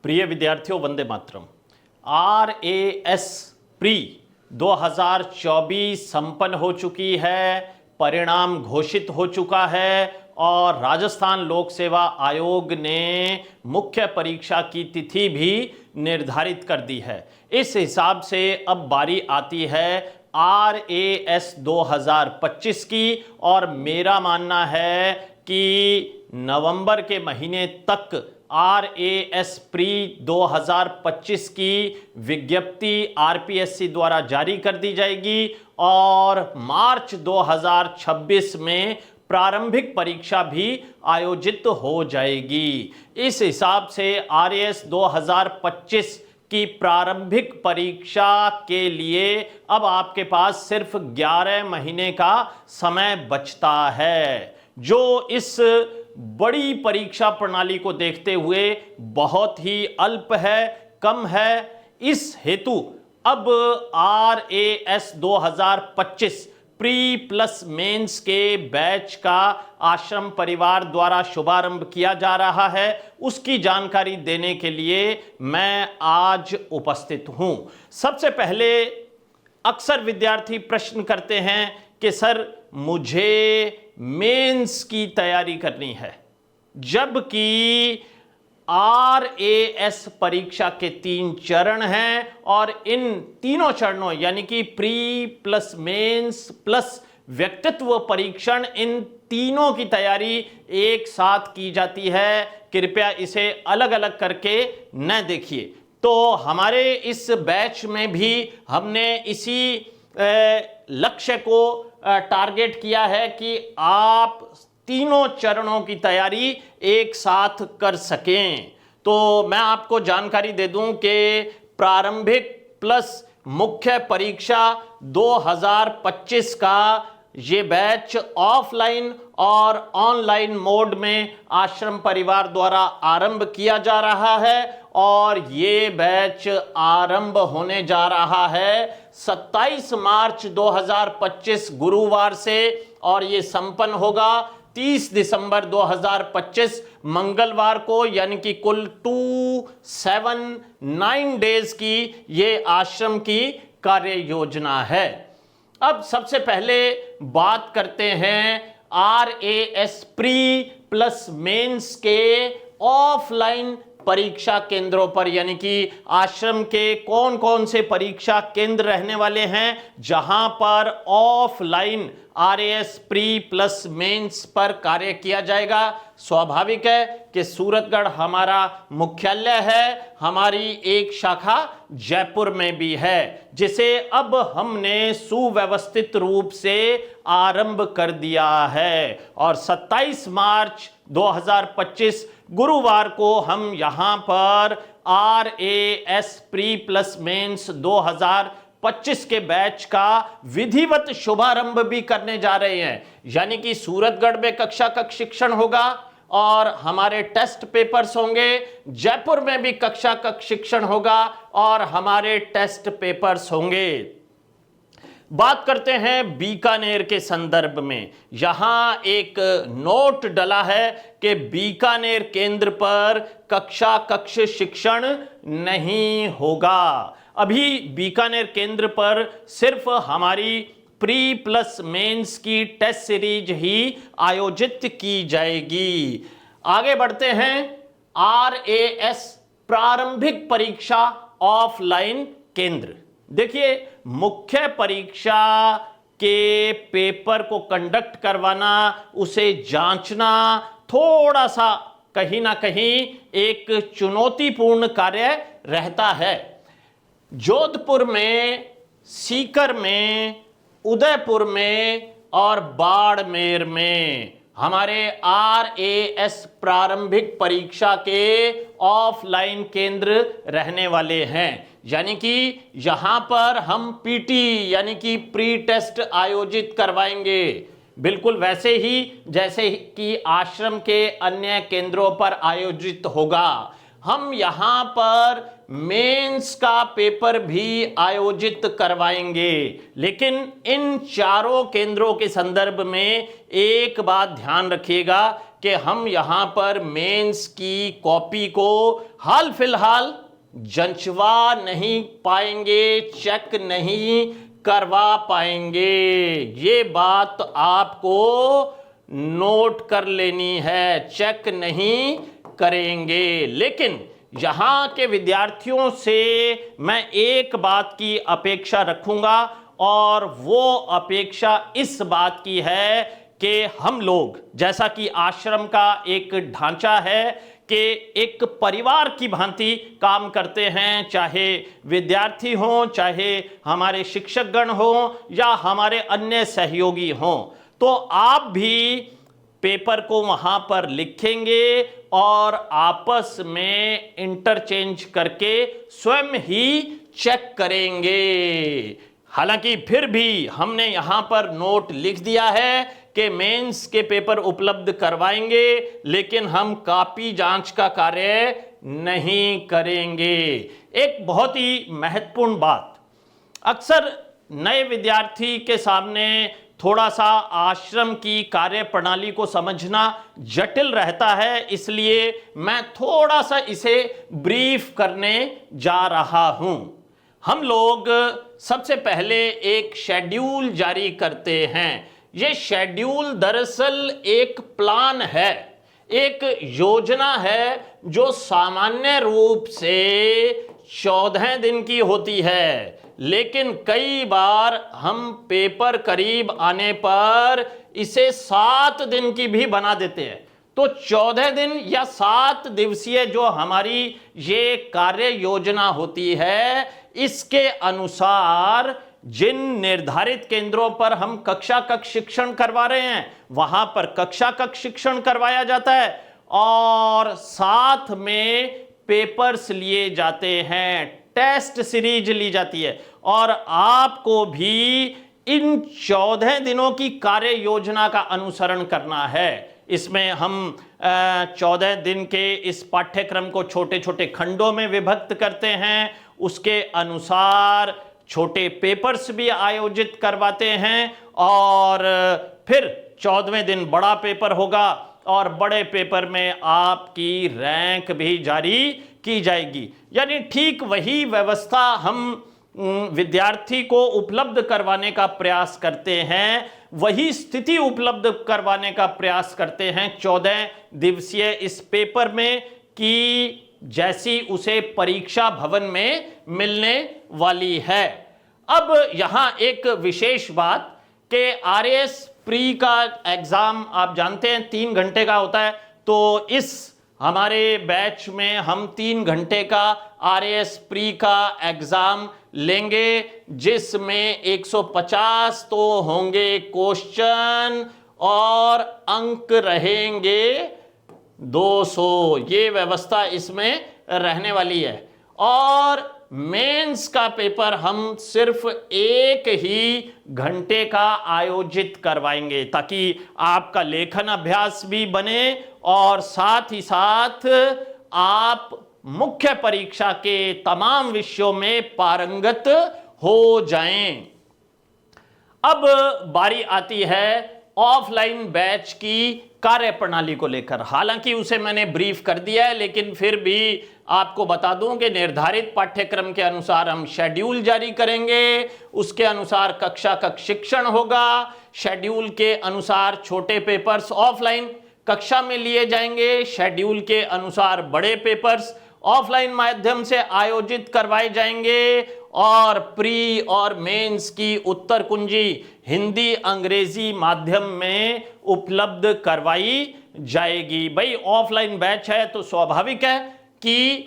प्रिय विद्यार्थियों, Vande Mataram. RAS pre 2024 संपन्न हो चुकी है, परिणाम घोषित हो चुका है और राजस्थान लोक सेवा आयोग ने मुख्य परीक्षा की तिथि भी निर्धारित कर दी है। इस हिसाब से अब बारी आती है RAS 2025 की और मेरा मानना है कि नवंबर के महीने तक RAS प्री 2025 की विज्ञप्ति RPSC द्वारा जारी कर दी जाएगी और मार्च 2026 में प्रारंभिक परीक्षा भी आयोजित हो जाएगी। इस हिसाब से RAS 2025 की प्रारंभिक परीक्षा के लिए अब आपके पास सिर्फ 11 महीने का समय बचता है, जो इस बड़ी परीक्षा प्रणाली को देखते हुए बहुत ही अल्प है, कम है। इस हेतु अब RAS 2025 प्री प्लस मेंस के बैच का आश्रम परिवार द्वारा शुभारंभ किया जा रहा है। उसकी जानकारी देने के लिए मैं आज उपस्थित हूं। सबसे पहले अक्सर विद्यार्थी प्रश्न करते हैं कि सर मुझे मेंस की तैयारी करनी है, जबकि RAS परीक्षा के 3 चरण हैं और इन तीनों चरणों यानी कि प्री प्लस मेंस प्लस व्यक्तित्व परीक्षण, इन तीनों की तैयारी एक साथ की जाती है। कृपया इसे अलग अलग करके न देखिए। तो हमारे इस बैच में भी हमने इसी लक्ष्य को टारगेट किया है कि आप तीनों चरणों की तैयारी एक साथ कर सकें। तो मैं आपको जानकारी दे दूं कि प्रारंभिक प्लस मुख्य परीक्षा 2025 का ये बैच ऑफलाइन और ऑनलाइन मोड में आश्रम परिवार द्वारा आरंभ किया जा रहा है और ये बैच आरंभ होने जा रहा है 27 मार्च 2025 गुरुवार से और ये संपन्न होगा 30 दिसंबर 2025 मंगलवार को, यानी कि कुल 279 डेज की ये आश्रम की कार्य योजना है। अब सबसे पहले बात करते हैं RAS प्री प्लस मेंस के ऑफलाइन परीक्षा केंद्रों पर, यानी कि आश्रम के कौन कौन से परीक्षा केंद्र रहने वाले हैं जहां पर offline RAS pre plus mains पर कार्य किया जाएगा। स्वाभाविक है कि सूरतगढ़ हमारा मुख्यालय है, हमारी एक शाखा जयपुर में भी है, जिसे अब हमने सुव्यवस्थित रूप से आरंभ कर दिया है और 27 मार्च 2025 गुरुवार को हम यहां पर RAS प्री प्लस मेंस 2025 के बैच का विधिवत शुभारंभ भी करने जा रहे हैं। यानी कि सूरतगढ़ में कक्षा कक्ष शिक्षण होगा और हमारे टेस्ट पेपर्स होंगे, जयपुर में भी कक्षा कक्ष शिक्षण होगा और हमारे टेस्ट पेपर्स होंगे। बात करते हैं बीकानेर के संदर्भ में। यहां एक नोट डला है कि बीकानेर केंद्र पर कक्षा कक्ष शिक्षण नहीं होगा। अभी बीकानेर केंद्र पर सिर्फ हमारी प्री प्लस मेंस की टेस्ट सीरीज ही आयोजित की जाएगी। आगे बढ़ते हैं RAS प्रारंभिक परीक्षा ऑफलाइन केंद्र। देखिए, मुख्य परीक्षा के पेपर को कंडक्ट करवाना, उसे जांचना थोड़ा सा कहीं ना कहीं एक चुनौतीपूर्ण कार्य रहता है। जोधपुर में, सीकर में, उदयपुर में और बाड़मेर में हमारे RAS प्रारंभिक परीक्षा के ऑफलाइन केंद्र रहने वाले हैं। यानी कि यहां पर हम PT यानी कि प्री टेस्ट आयोजित करवाएंगे, बिल्कुल वैसे ही जैसे कि आश्रम के अन्य केंद्रों पर आयोजित होगा। हम यहां पर मेंस का पेपर भी आयोजित करवाएंगे। लेकिन इन चारों केंद्रों के संदर्भ में एक बात ध्यान रखिएगा कि हम यहां पर मेंस की कॉपी को हाल फिलहाल जंचवा नहीं पाएंगे, चेक नहीं करवा पाएंगे। ये बात आपको नोट कर लेनी है, चेक नहीं करेंगे। लेकिन यहां के विद्यार्थियों से मैं एक बात की अपेक्षा रखूंगा, और वो अपेक्षा इस बात की है कि हम लोग, जैसा कि आश्रम का एक ढांचा है कि एक परिवार की भांति काम करते हैं, चाहे विद्यार्थी हों, चाहे हमारे शिक्षकगण हों या हमारे अन्य सहयोगी हों, तो आप भी पेपर को वहां पर लिखेंगे और आपस में इंटरचेंज करके स्वयं ही चेक करेंगे। हालांकि फिर भी हमने यहां पर नोट लिख दिया है कि मेंस के पेपर उपलब्ध करवाएंगे, लेकिन हम कॉपी जांच का कार्य नहीं करेंगे। एक बहुत ही महत्वपूर्ण बात, अक्सर नए विद्यार्थी के सामने थोड़ा सा आश्रम की कार्य प्रणाली को समझना जटिल रहता है, इसलिए मैं थोड़ा सा इसे ब्रीफ करने जा रहा हूं। हम लोग सबसे पहले एक शेड्यूल जारी करते हैं। ये शेड्यूल दरअसल एक प्लान है, एक योजना है जो सामान्य रूप से 14 दिन की होती है, लेकिन कई बार हम पेपर करीब आने पर इसे 7 दिन की भी बना देते हैं। तो 14 दिन या 7 दिवसीय जो हमारी ये कार्य योजना होती है, इसके अनुसार जिन निर्धारित केंद्रों पर हम कक्षा कक्ष शिक्षण करवा रहे हैं, वहां पर कक्षा कक्ष शिक्षण करवाया जाता है और साथ में पेपर्स लिए जाते हैं, टेस्ट सीरीज ली जाती है। और आपको भी इन 14 दिनों की कार्य योजना का अनुसरण करना है। इसमें हम 14 दिन के इस पाठ्यक्रम को छोटे छोटे खंडों में विभक्त करते हैं, उसके अनुसार छोटे पेपर्स भी आयोजित करवाते हैं, और फिर 14वें दिन बड़ा पेपर होगा और बड़े पेपर में आपकी रैंक भी जारी की जाएगी। यानी ठीक वही व्यवस्था हम विद्यार्थी को उपलब्ध करवाने का प्रयास करते हैं, वही स्थिति उपलब्ध करवाने का प्रयास करते हैं 14 दिवसीय इस पेपर में, कि जैसी उसे परीक्षा भवन में मिलने वाली है। अब यहां एक विशेष बात कि आरएएस प्री का एग्जाम आप जानते हैं 3 घंटे का होता है, तो इस हमारे बैच में हम 3 घंटे का आरएएस प्री का एग्जाम लेंगे, जिसमें 150 तो होंगे क्वेश्चन और अंक रहेंगे 200। ये व्यवस्था इसमें रहने वाली है। और मेंस का पेपर हम सिर्फ 1 ही घंटे का आयोजित करवाएंगे, ताकि आपका लेखन अभ्यास भी बने और साथ ही साथ आप मुख्य परीक्षा के तमाम विषयों में पारंगत हो जाएं। अब बारी आती है ऑफलाइन बैच की कार्य प्रणाली को लेकर। हालांकि उसे मैंने ब्रीफ कर दिया है, लेकिन फिर भी आपको बता दूं कि निर्धारित पाठ्यक्रम के अनुसार हम शेड्यूल जारी करेंगे, उसके अनुसार कक्षा कक्ष शिक्षण होगा, शेड्यूल के अनुसार छोटे पेपर्स ऑफलाइन कक्षा में लिए जाएंगे, शेड्यूल के अनुसार बड़े पेपर्स ऑफलाइन माध्यम से आयोजित करवाए जाएंगे, और प्री और मेंस की उत्तर कुंजी हिंदी अंग्रेजी माध्यम में उपलब्ध करवाई जाएगी। भाई ऑफलाइन बैच है तो स्वाभाविक है कि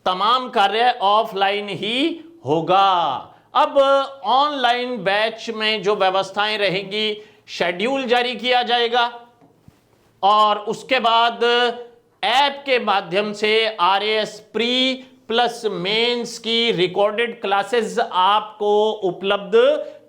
तमाम कार्य ऑफलाइन ही होगा। अब ऑनलाइन बैच में जो व्यवस्थाएं रहेंगी, शेड्यूल जारी किया जाएगा और उसके बाद ऐप के माध्यम से आरएएस प्री प्लस मेंस की रिकॉर्डेड क्लासेस आपको उपलब्ध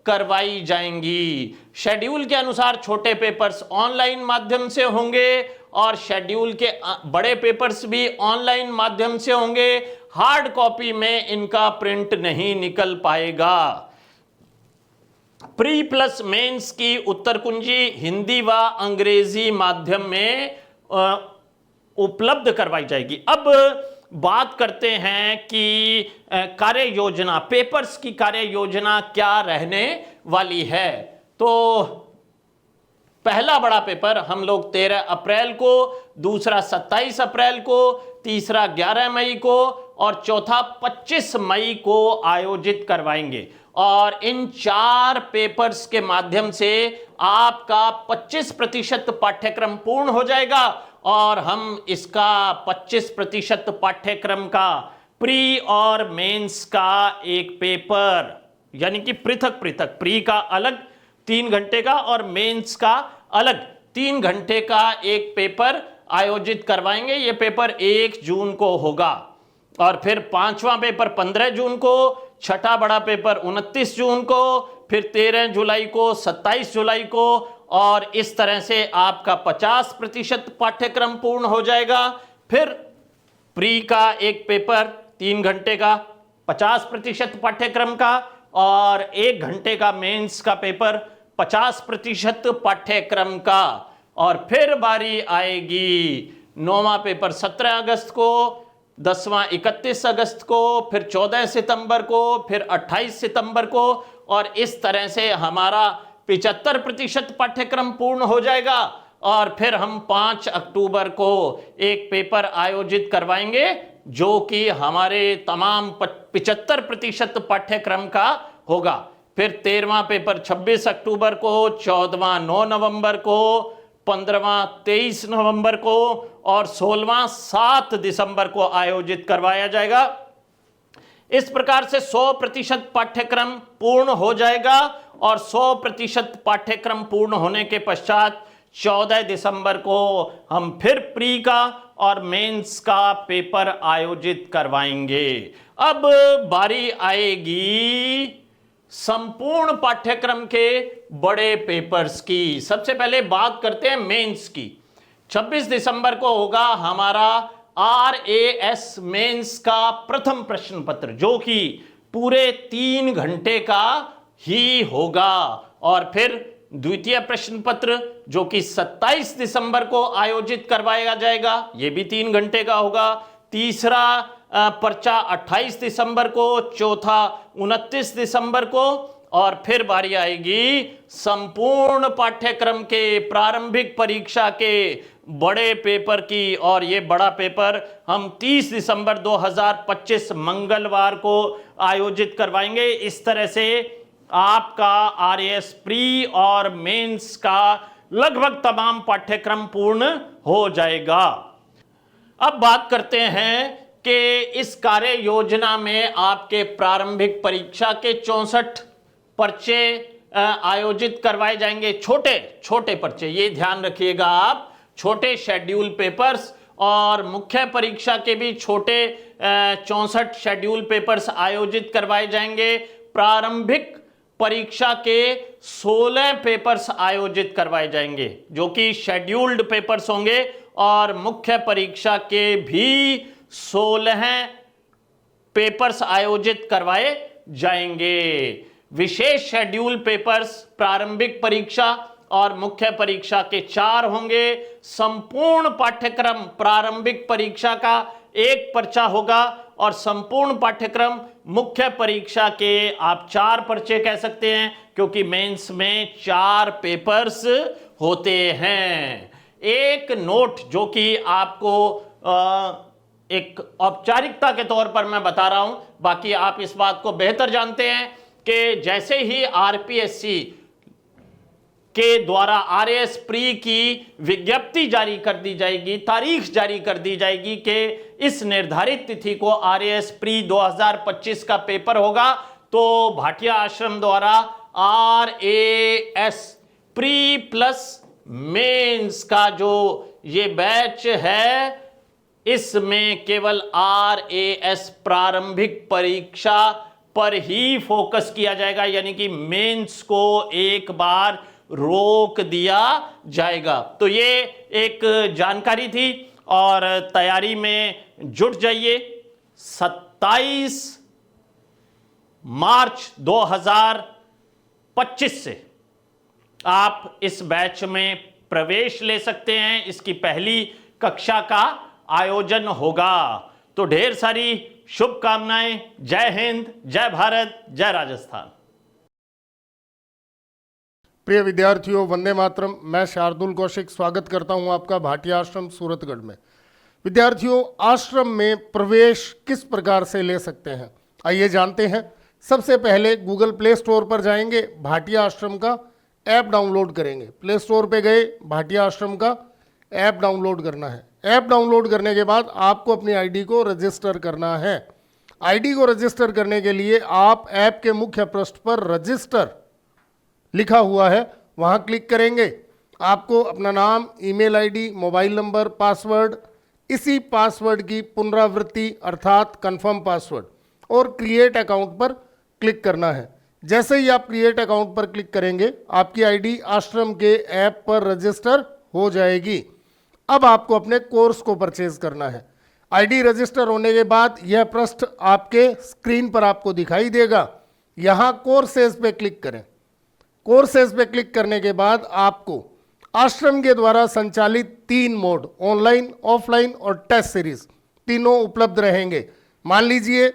करवाई जाएंगी। शेड्यूल के अनुसार छोटे पेपर्स ऑनलाइन माध्यम से होंगे और शेड्यूल के बड़े पेपर्स भी ऑनलाइन माध्यम से होंगे। हार्ड कॉपी में इनका प्रिंट नहीं निकल पाएगा। प्री प्लस मेंस की उत्तर कुंजी हिंदी व अंग्रेजी माध्यम में उपलब्ध करवाई जाएगी। अब बात करते हैं कि कार्य योजना, पेपर्स की कार्य योजना क्या रहने वाली है। तो पहला बड़ा पेपर हम लोग 13 अप्रैल को, दूसरा 27 अप्रैल को, तीसरा 11 मई को और चौथा 25 मई को आयोजित करवाएंगे। और इन 4 पेपर्स के माध्यम से आपका 25% पाठ्यक्रम पूर्ण हो जाएगा और हम इसका 25% पाठ्यक्रम का प्री और मेंस का एक पेपर, यानी कि पृथक पृथक, प्री का अलग 3 घंटे का और मेंस का अलग 3 घंटे का एक पेपर आयोजित करवाएंगे। यह पेपर 1 जून को होगा और फिर 5वां पेपर 15 जून को, छठा बड़ा पेपर 29 जून को, फिर 13 जुलाई को, 27 जुलाई को, और इस तरह से आपका 50% पाठ्यक्रम पूर्ण हो जाएगा। फिर प्री का एक पेपर 3 घंटे का 50% पाठ्यक्रम का और 1 घंटे का मेंस का पेपर 50% पाठ्यक्रम का। और फिर बारी आएगी 9वां पेपर 17 अगस्त को, 10वां 31 अगस्त को, फिर 14 सितंबर को, फिर 28 सितंबर को, और इस तरह से हमारा 75% पाठ्यक्रम पूर्ण हो जाएगा। और फिर हम 5 अक्टूबर को एक पेपर आयोजित करवाएंगे जो कि हमारे तमाम 75% पाठ्यक्रम का होगा। फिर 13वां पेपर 26 अक्टूबर को, 14वां 9 नवंबर को, 15वां 23 नवंबर को और 16वां 7 दिसंबर को आयोजित करवाया जाएगा। इस प्रकार से 100% पाठ्यक्रम पूर्ण हो जाएगा और 100% पाठ्यक्रम पूर्ण होने के पश्चात 14 दिसंबर को हम फिर प्री का और मेंस का पेपर आयोजित करवाएंगे। अब बारी आएगी संपूर्ण पाठ्यक्रम के बड़े पेपर्स की। सबसे पहले बात करते हैं मेंस की। 26 दिसंबर को होगा हमारा RAS मेंस का प्रथम प्रश्न पत्र, जो कि पूरे 3 घंटे का ही होगा। और फिर द्वितीय प्रश्न पत्र जो कि 27 दिसंबर को आयोजित करवाया जाएगा, यह भी 3 घंटे का होगा। तीसरा पर्चा 28 दिसंबर को, चौथा 29 दिसंबर को, और फिर बारी आएगी संपूर्ण पाठ्यक्रम के प्रारंभिक परीक्षा के बड़े पेपर की। और ये बड़ा पेपर हम 30 दिसंबर 2025 मंगलवार को आयोजित करवाएंगे। इस तरह से आपका RAS प्री और मेंस का लगभग तमाम पाठ्यक्रम पूर्ण हो जाएगा। अब बात करते हैं कि इस कार्य योजना में आपके प्रारंभिक परीक्षा के 64 पर्चे आयोजित करवाए जाएंगे। छोटे छोटे पर्चे, ये ध्यान रखिएगा आप, छोटे शेड्यूल पेपर्स, और मुख्य परीक्षा के भी छोटे 64 शेड्यूल पेपर्स आयोजित करवाए जाएंगे। प्रारंभिक परीक्षा के 16 पेपर्स आयोजित करवाए जाएंगे जो कि शेड्यूल्ड पेपर्स होंगे, और मुख्य परीक्षा के भी 16 पेपर्स आयोजित करवाए जाएंगे। विशेष शेड्यूल पेपर्स प्रारंभिक परीक्षा और मुख्य परीक्षा के 4 होंगे। संपूर्ण पाठ्यक्रम प्रारंभिक परीक्षा का 1 पर्चा होगा और संपूर्ण पाठ्यक्रम मुख्य परीक्षा के आप 4 पर्चे कह सकते हैं, क्योंकि मेंस में 4 पेपर्स होते हैं। एक नोट जो कि आपको एक औपचारिकता के तौर पर मैं बता रहा हूं, बाकी आप इस बात को बेहतर जानते हैं कि जैसे ही RPSC के द्वारा RAS प्री की विज्ञप्ति जारी कर दी जाएगी, तारीख जारी कर दी जाएगी कि इस निर्धारित तिथि को RAS प्री 2025 का पेपर होगा, तो भाटिया आश्रम द्वारा RAS प्री प्लस मेंस का जो ये बैच है, इसमें केवल RAS प्रारंभिक परीक्षा पर ही फोकस किया जाएगा, यानी कि मेंस को एक बार रोक दिया जाएगा। तो ये एक जानकारी थी और तैयारी में जुट जाइए। 27 मार्च 2025 से आप इस बैच में प्रवेश ले सकते हैं। इसकी पहली कक्षा का आयोजन होगा। तो ढेर सारी शुभकामनाएं। जय हिंद, जय भारत, जय राजस्थान। प्रिय विद्यार्थियों, वंदे मातरम। मैं शार्दुल कौशिक स्वागत करता हूं आपका भाटिया आश्रम सूरतगढ़ में। विद्यार्थियों, आश्रम में प्रवेश किस प्रकार से ले सकते हैं, आइए जानते हैं। सबसे पहले गूगल प्ले स्टोर पर जाएंगे, भाटिया आश्रम का ऐप डाउनलोड करेंगे। प्ले स्टोर पे गए, भाटिया आश्रम का ऐप डाउनलोड करना है। ऐप डाउनलोड करने के बाद आपको अपनी आईडी को रजिस्टर करना है। आईडी को रजिस्टर करने के लिए आप ऐप के मुख्य पृष्ठ पर रजिस्टर लिखा हुआ है, वहां क्लिक करेंगे। आपको अपना नाम, email ID, mobile number, password, इसी पासवर्ड की पुनरावृत्ति अर्थात कंफर्म पासवर्ड और क्रिएट अकाउंट पर क्लिक करना है। जैसे ही आप क्रिएट अकाउंट पर क्लिक करेंगे, आपकी आईडी आश्रम के ऐप पर रजिस्टर हो जाएगी। अब आपको अपने कोर्स को परचेज करना है। आईडी रजिस्टर होने के बाद यह पृष्ठ आपके स्क्रीन पर आपको दिखाई देगा। यहाँ कोर्सेज पे क्लिक करें। कोर्सेज पे क्लिक करने के बाद आपको आश्रम के द्वारा संचालित 3 मोड, ऑनलाइन, ऑफलाइन और टेस्ट सीरीज, तीनों उपलब्ध रहेंगे। मान लीजिए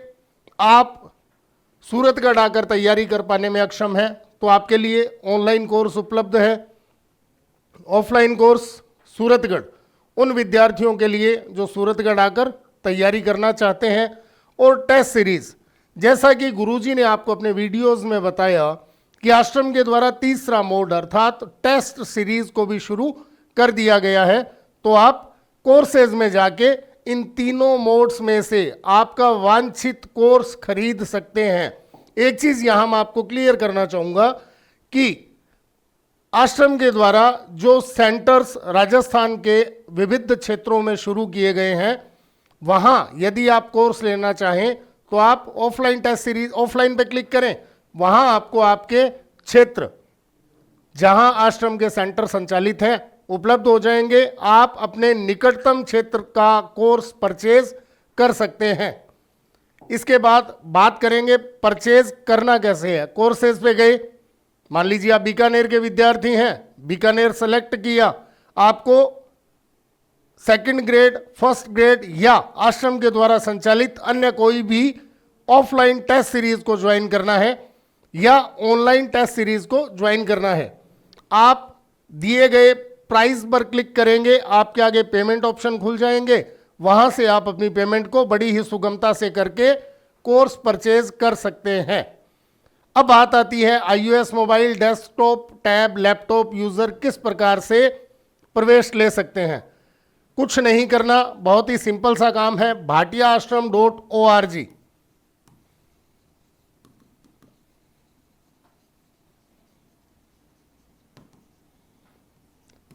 आप सूरतगढ़ आकर तैयारी कर पाने में अक्षम है, तो आपके लिए ऑनलाइन कोर्स उपलब्ध है। ऑफलाइन कोर्स सूरतगढ़ उन विद्यार्थियों के लिए जो सूरतगढ़ आकर तैयारी करना चाहते हैं। और टेस्ट सीरीज, जैसा कि गुरुजी ने आपको अपने वीडियोस में बताया कि आश्रम के द्वारा तीसरा मोड अर्थात टेस्ट सीरीज को भी शुरू कर दिया गया है। तो आप कोर्सेज में जाके इन तीनों मोड्स में से आपका वांछित कोर्स खरीद सकते हैं। एक चीज यहां मैं आपको क्लियर करना चाहूंगा कि आश्रम के द्वारा जो सेंटर्स राजस्थान के विविध क्षेत्रों में शुरू किए गए हैं, वहां यदि आप कोर्स लेना चाहें तो आप ऑफलाइन टेस्ट सीरीज, ऑफलाइन पे क्लिक करें। वहां आपको आपके क्षेत्र जहां आश्रम के सेंटर संचालित हैं उपलब्ध हो जाएंगे। आप अपने निकटतम क्षेत्र का कोर्स परचेज कर सकते हैं। इसके बाद बात करेंगे परचेज करना कैसे है। कोर्सेज पे गए, मान लीजिए आप बीकानेर के विद्यार्थी हैं, बीकानेर सेलेक्ट किया। आपको सेकंड ग्रेड, फर्स्ट ग्रेड या आश्रम के द्वारा संचालित अन्य कोई भी ऑफलाइन टेस्ट सीरीज को ज्वाइन करना है या ऑनलाइन टेस्ट सीरीज को ज्वाइन करना है। आप दिए गए प्राइस पर क्लिक करेंगे, आपके आगे पेमेंट ऑप्शन खुल जाएंगे। वहां से आप अपनी पेमेंट को बड़ी ही सुगमता से करके कोर्स परचेज कर सकते हैं। अब बात आती है iOS mobile, desktop, tab, laptop user किस प्रकार से प्रवेश ले सकते हैं। कुछ नहीं करना, बहुत ही सिंपल सा काम है। bhatiaashram.org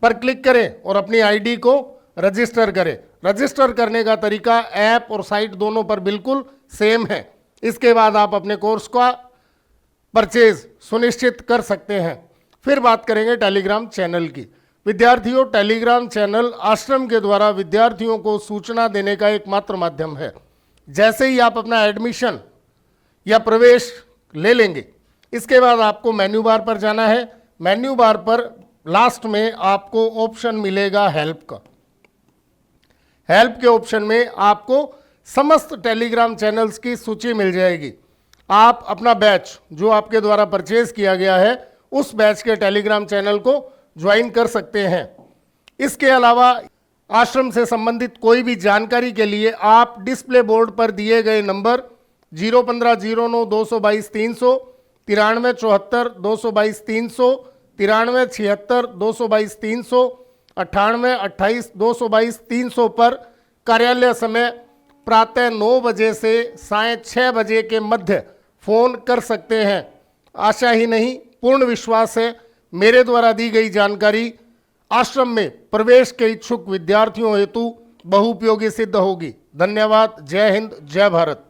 पर क्लिक करें और अपनी आईडी को रजिस्टर करें। रजिस्टर करने का तरीका ऐप और साइट दोनों पर बिल्कुल सेम है। इसके बाद आप अपने कोर्स का परचेज सुनिश्चित कर सकते हैं। फिर बात करेंगे टेलीग्राम चैनल की। विद्यार्थियों, टेलीग्राम चैनल आश्रम के द्वारा विद्यार्थियों को सूचना देने का एकमात्र माध्यम है। जैसे ही आप अपना एडमिशन या प्रवेश ले लेंगे, इसके बाद आपको मेन्यू बार पर जाना है। मेन्यू बार पर लास्ट में आपको ऑप्शन मिलेगा हेल्प का। हेल्प के ऑप्शन में आपको समस्त टेलीग्राम चैनल्स की सूची मिल जाएगी। आप अपना बैच जो आपके द्वारा परचेज किया गया है, उस बैच के टेलीग्राम चैनल को ज्वाइन कर सकते हैं। इसके अलावा आश्रम से संबंधित कोई भी जानकारी के लिए आप डिस्प्ले बोर्ड पर दिए गए नंबर 01509 222 300, 93 74 222 300, 93 76 222 300, 98 28 222 300 पर कार्यालय समय प्रातः 9 बजे से सायं 6 बजे के मध्य फ़ोन कर सकते हैं। आशा ही नहीं, पूर्ण विश्वास है मेरे द्वारा दी गई जानकारी आश्रम में प्रवेश के इच्छुक विद्यार्थियों हेतु बहुउपयोगी सिद्ध होगी। धन्यवाद। जय हिंद, जय भारत।